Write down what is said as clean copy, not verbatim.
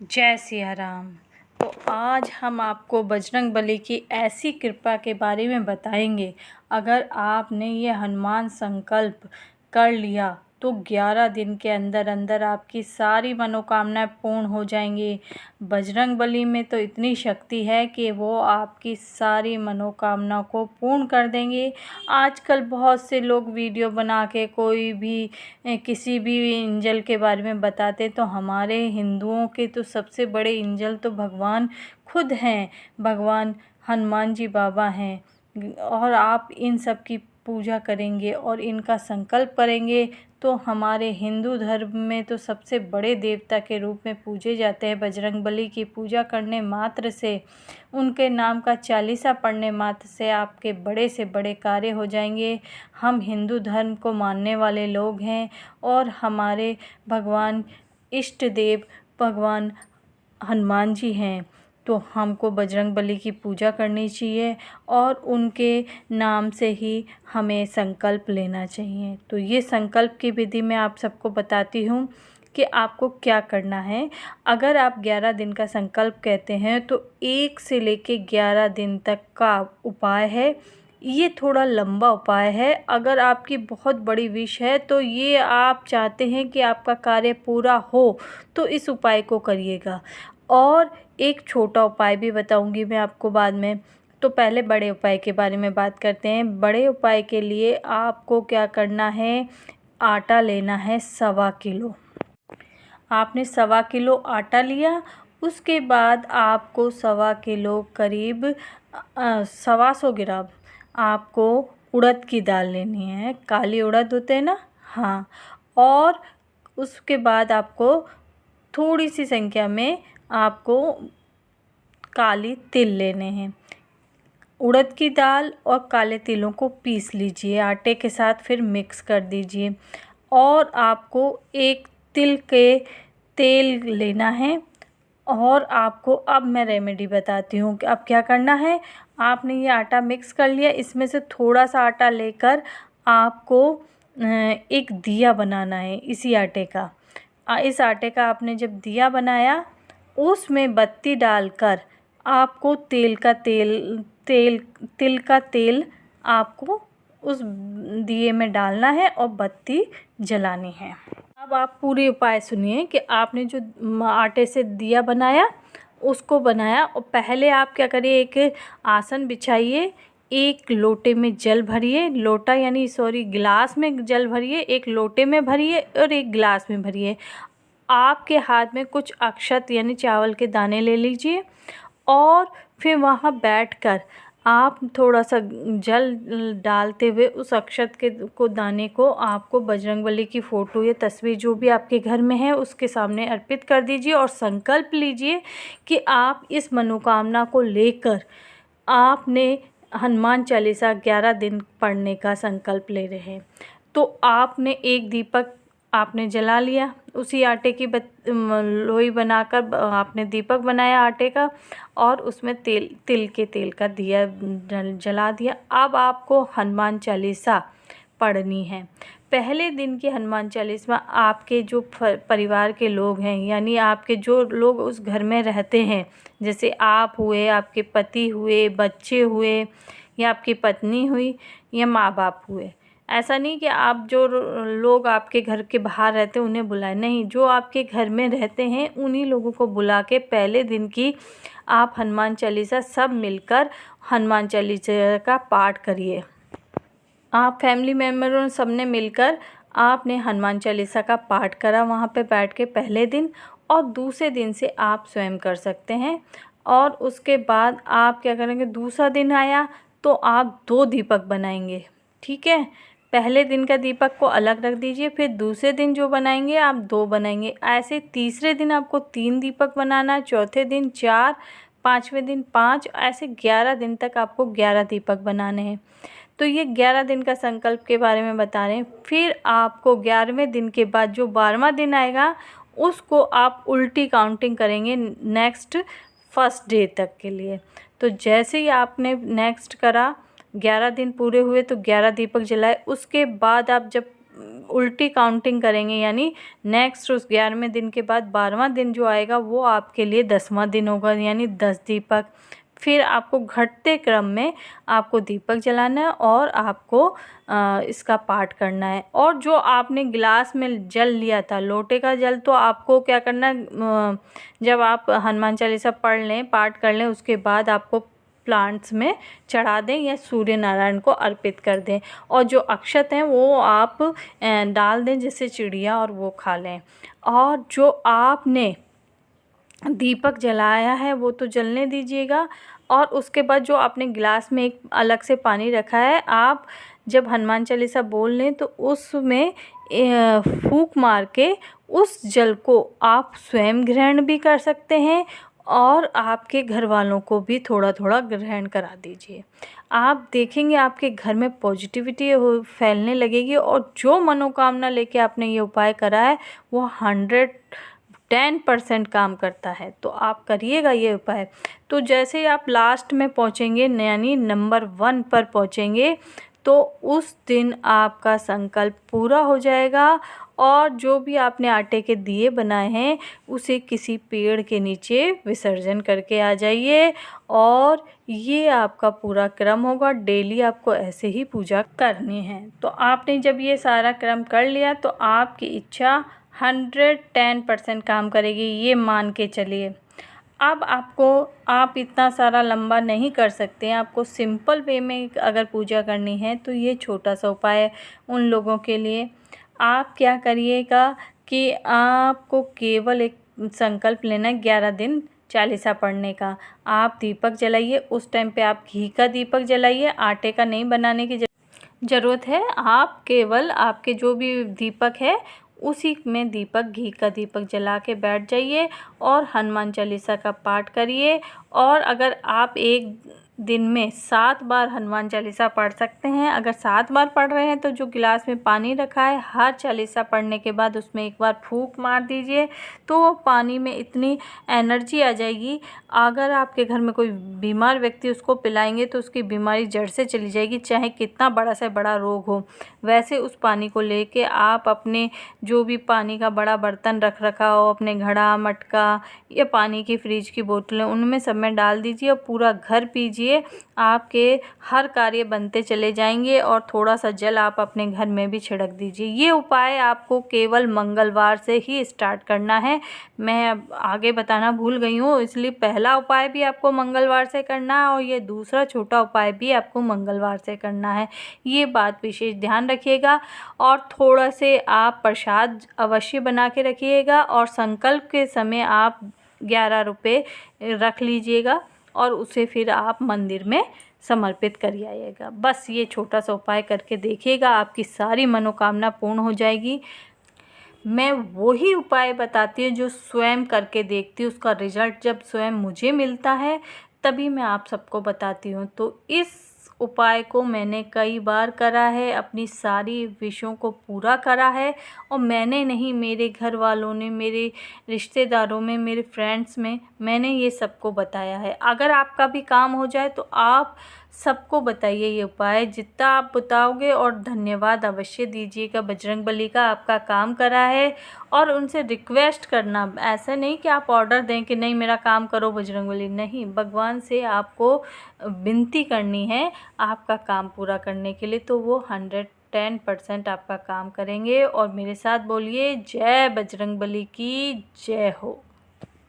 जय सिया राम। तो आज हम आपको बजरंगबली की ऐसी कृपा के बारे में बताएंगे। अगर आपने ये हनुमान संकल्प कर लिया तो 11 दिन के अंदर अंदर आपकी सारी मनोकामनाएं पूर्ण हो जाएंगी। बजरंगबली में तो इतनी शक्ति है कि वो आपकी सारी मनोकामना को पूर्ण कर देंगे। आजकल बहुत से लोग वीडियो बना के कोई भी किसी भी एंजल के बारे में बताते, तो हमारे हिंदुओं के तो सबसे बड़े एंजल तो भगवान खुद हैं, भगवान हनुमान जी बाबा हैं। और आप इन सब की पूजा करेंगे और इनका संकल्प करेंगे तो हमारे हिंदू धर्म में तो सबसे बड़े देवता के रूप में पूजे जाते हैं। बजरंगबली की पूजा करने मात्र से, उनके नाम का चालीसा पढ़ने मात्र से आपके बड़े से बड़े कार्य हो जाएंगे। हम हिंदू धर्म को मानने वाले लोग हैं और हमारे भगवान इष्ट देव भगवान हनुमान जी हैं, तो हमको बजरंगबली की पूजा करनी चाहिए और उनके नाम से ही हमें संकल्प लेना चाहिए। तो ये संकल्प की विधि मैं आप सबको बताती हूँ कि आपको क्या करना है। अगर आप 11 दिन का संकल्प कहते हैं तो 1 से लेके 11 दिन तक का उपाय है। ये थोड़ा लंबा उपाय है। अगर आपकी बहुत बड़ी विश है तो ये आप चाहते हैं कि आपका कार्य पूरा हो तो इस उपाय को करिएगा। और एक छोटा उपाय भी बताऊंगी मैं आपको बाद में। तो पहले बड़े उपाय के बारे में बात करते हैं। बड़े उपाय के लिए आपको क्या करना है, आटा लेना है 1.25 किलो। आपने 1.25 किलो आटा लिया, उसके बाद आपको 1.25 किलो करीब 125 ग्राम आपको उड़द की दाल लेनी है। काली उड़द होते हैं ना, हाँ। और उसके बाद आपको थोड़ी सी संख्या में आपको काली तिल लेने हैं। उड़द की दाल और काले तिलों को पीस लीजिए आटे के साथ, फिर मिक्स कर दीजिए। और आपको एक तिल के तेल लेना है। और आपको अब मैं रेमेडी बताती हूँ कि अब क्या करना है। आपने ये आटा मिक्स कर लिया, इसमें से थोड़ा सा आटा लेकर आपको एक दिया बनाना है इसी आटे का। इस आटे का आपने जब दिया बनाया, उसमें बत्ती डालकर आपको तिल का तेल आपको उस दिए में डालना है और बत्ती जलानी है। अब आप पूरे उपाय सुनिए कि आपने जो आटे से दिया बनाया उसको बनाया, और पहले आप क्या करिए, एक आसन बिछाइए, एक लोटे में जल भरिए, लोटा यानी सॉरी गिलास में जल भरिए, एक लोटे में भरिए और एक गिलास में भरिए। आपके हाथ में कुछ अक्षत यानी चावल के दाने ले लीजिए और फिर वहाँ बैठकर आप थोड़ा सा जल डालते हुए उस अक्षत के दाने को आपको बजरंगबली की फ़ोटो या तस्वीर जो भी आपके घर में है उसके सामने अर्पित कर दीजिए और संकल्प लीजिए कि आप इस मनोकामना को लेकर आपने हनुमान चालीसा 11 दिन पढ़ने का संकल्प ले रहे हैं। तो आपने एक दीपक आपने जला लिया, उसी आटे की लोई बनाकर आपने दीपक बनाया आटे का और उसमें तिल के तेल का दिया जला दिया। अब आपको हनुमान चालीसा पढ़नी है। पहले दिन की हनुमान चालीसा आपके जो परिवार के लोग हैं, यानी आपके जो लोग उस घर में रहते हैं, जैसे आप हुए, आपके पति हुए, बच्चे हुए, या आपकी पत्नी हुई, या माँ बाप हुए। ऐसा नहीं कि आप जो लोग आपके घर के बाहर रहते हैं उन्हें बुलाएं, नहीं, जो आपके घर में रहते हैं उन्हीं लोगों को बुला के पहले दिन की आप हनुमान चालीसा सब मिलकर हनुमान चालीसा का पाठ करिए। आप फैमिली मेम्बरों सब ने मिलकर आपने हनुमान चालीसा का पाठ करा वहाँ पे बैठ के पहले दिन, और दूसरे दिन से आप स्वयं कर सकते हैं। और उसके बाद आप क्या करेंगे, दूसरा दिन आया तो आप 2 दीपक बनाएंगे, ठीक है। पहले दिन का दीपक को अलग रख दीजिए, फिर दूसरे दिन जो बनाएंगे आप 2 बनाएंगे। ऐसे तीसरे दिन आपको 3 दीपक बनाना है, चौथे दिन 4, 5वें दिन 5, ऐसे 11 दिन तक आपको 11 दीपक बनाने हैं। तो ये 11 दिन का संकल्प के बारे में बता रहे हैं। फिर आपको 11वें दिन के बाद जो 12वां दिन आएगा उसको आप उल्टी काउंटिंग करेंगे नेक्स्ट फर्स्ट डे तक के लिए। तो जैसे ही आपने नेक्स्ट करा, 11 दिन पूरे हुए तो 11 दीपक जलाए। उसके बाद आप जब उल्टी काउंटिंग करेंगे, यानी नेक्स्ट उस 11वें दिन के बाद 12वां दिन जो आएगा वो आपके लिए 10वां दिन होगा, यानी 10 दीपक। फिर आपको घटते क्रम में आपको दीपक जलाना है और आपको इसका पाठ करना है। और जो आपने गिलास में जल लिया था, लोटे का जल, तो आपको क्या करना है, जब आप हनुमान चालीसा पढ़ लें, पाठ कर लें, उसके बाद आपको प्लांट्स में चढ़ा दें या सूर्य नारायण को अर्पित कर दें। और जो अक्षत हैं वो आप डाल दें, जिससे चिड़िया और वो खा लें। और जो आपने दीपक जलाया है वो तो जलने दीजिएगा। और उसके बाद जो आपने गिलास में एक अलग से पानी रखा है, आप जब हनुमान चालीसा बोल लें तो उसमें फूंक मार के उस जल को आप स्वयं ग्रहण भी कर सकते हैं और आपके घर वालों को भी थोड़ा थोड़ा ग्रहण करा दीजिए। आप देखेंगे आपके घर में पॉजिटिविटी फैलने लगेगी और जो मनोकामना लेके आपने ये उपाय करा है वो 110% काम करता है। तो आप करिएगा ये उपाय। तो जैसे ही आप लास्ट में पहुँचेंगे, यानी नंबर 1 पर पहुँचेंगे, तो उस दिन आपका संकल्प पूरा हो जाएगा और जो भी आपने आटे के दिए बनाए हैं उसे किसी पेड़ के नीचे विसर्जन करके आ जाइए। और ये आपका पूरा क्रम होगा, डेली आपको ऐसे ही पूजा करनी है। तो आपने जब ये सारा क्रम कर लिया तो आपकी इच्छा 110% काम करेगी, ये मान के चलिए। अब आप इतना सारा लंबा नहीं कर सकते हैं, आपको सिंपल वे में अगर पूजा करनी है तो ये छोटा सा उपाय है उन लोगों के लिए। आप क्या करिएगा कि आपको केवल एक संकल्प लेना है 11 दिन चालीसा पढ़ने का। आप दीपक जलाइए, उस टाइम पे आप घी का दीपक जलाइए, आटे का नहीं बनाने की ज़रूरत है। आप केवल आपके जो भी दीपक है उसी में घी का दीपक जला के बैठ जाइए और हनुमान चालीसा का पाठ करिए। और अगर आप एक दिन में 7 बार हनुमान चालीसा पढ़ सकते हैं, अगर 7 बार पढ़ रहे हैं तो जो गिलास में पानी रखा है, हर चालीसा पढ़ने के बाद उसमें एक बार फूंक मार दीजिए, तो पानी में इतनी एनर्जी आ जाएगी। अगर आपके घर में कोई बीमार व्यक्ति उसको पिलाएंगे तो उसकी बीमारी जड़ से चली जाएगी, चाहे कितना बड़ा से बड़ा रोग हो। वैसे उस पानी को लेके आप अपने जो भी पानी का बड़ा बर्तन रख रखा हो, अपने घड़ा, मटका या पानी की फ्रिज की बोतलें, उनमें सब में डाल दीजिए और पूरा घर पीजिए। आपके हर कार्य बनते चले जाएंगे और थोड़ा सा जल आप अपने घर में भी छिड़क दीजिए। ये उपाय आपको केवल मंगलवार से ही स्टार्ट करना है। मैं आगे बताना भूल गई हूँ, इसलिए पहला उपाय भी आपको मंगलवार से करना है और ये दूसरा छोटा उपाय भी आपको मंगलवार से करना है। ये बात विशेष ध्यान रखिएगा। और थोड़ा से आप प्रसाद अवश्य बना के रखिएगा और संकल्प के समय आप 11 रुपये रख लीजिएगा और उसे फिर आप मंदिर में समर्पित कर आइएगा। बस ये छोटा सा उपाय करके देखिएगा, आपकी सारी मनोकामना पूर्ण हो जाएगी। मैं वही उपाय बताती हूँ जो स्वयं करके देखती हूँ, उसका रिजल्ट जब स्वयं मुझे मिलता है तभी मैं आप सबको बताती हूँ। तो इस उपाय को मैंने कई बार करा है, अपनी सारी विशों को पूरा करा है। और मैंने नहीं, मेरे घर वालों ने, मेरे रिश्तेदारों में, मेरे फ्रेंड्स में मैंने ये सबको बताया है। अगर आपका भी काम हो जाए तो आप सबको बताइए ये उपाय, जितना आप बताओगे। और धन्यवाद अवश्य दीजिएगा बजरंगबली का, आपका काम करा है। और उनसे रिक्वेस्ट करना, ऐसा नहीं कि आप ऑर्डर दें कि नहीं मेरा काम करो बजरंगबली, नहीं, भगवान से आपको विनती करनी है आपका काम पूरा करने के लिए, तो वो 110% आपका काम करेंगे। और मेरे साथ बोलिए, जय बजरंगबली की जय हो।